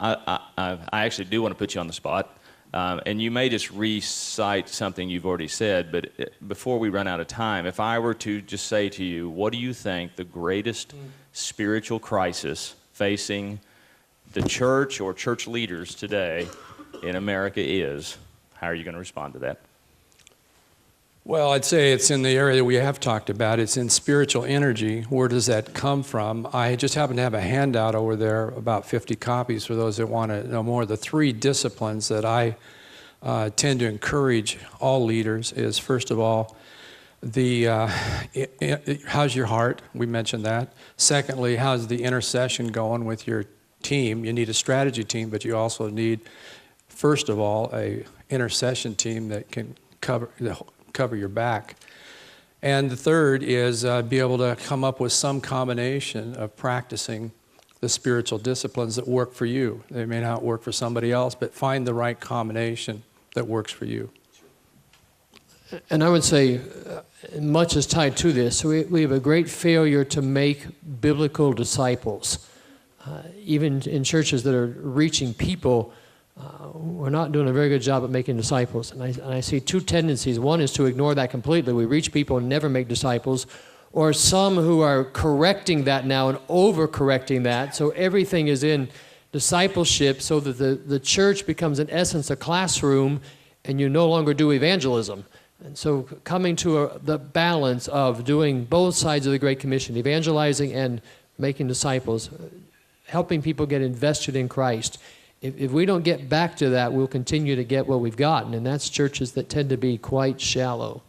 I actually do want to put you on the spot. And you may just recite something you've already said, but before we run out of time, if I were to just say to you, what do you think the greatest spiritual crisis facing the church or church leaders today in America is, how are you going to respond to that? Well, I'd say it's in the area that we have talked about. It's in spiritual energy. Where does that come from? I just happen to have a handout over there, about 50 copies for those that want to know more. The 3 disciplines that I tend to encourage all leaders is, first of all, how's your heart? We mentioned that. Secondly, how's the intercession going with your team? You need a strategy team, but you also need, first of all, a intercession team that can cover your back. And the third is be able to come up with some combination of practicing the spiritual disciplines that work for you. They may not work for somebody else, but find the right combination that works for you. And I would say much is tied to this. We have a great failure to make biblical disciples. Even in churches that are reaching people, we're not doing a very good job at making disciples. And I see 2 tendencies. One is to ignore that completely. We reach people and never make disciples. Or some who are correcting that now and over-correcting that. So everything is in discipleship so that the church becomes, in essence, a classroom, and you no longer do evangelism. And so coming to the balance of doing both sides of the Great Commission, evangelizing and making disciples, helping people get invested in Christ. If we don't get back to that, we'll continue to get what we've gotten, and that's churches that tend to be quite shallow.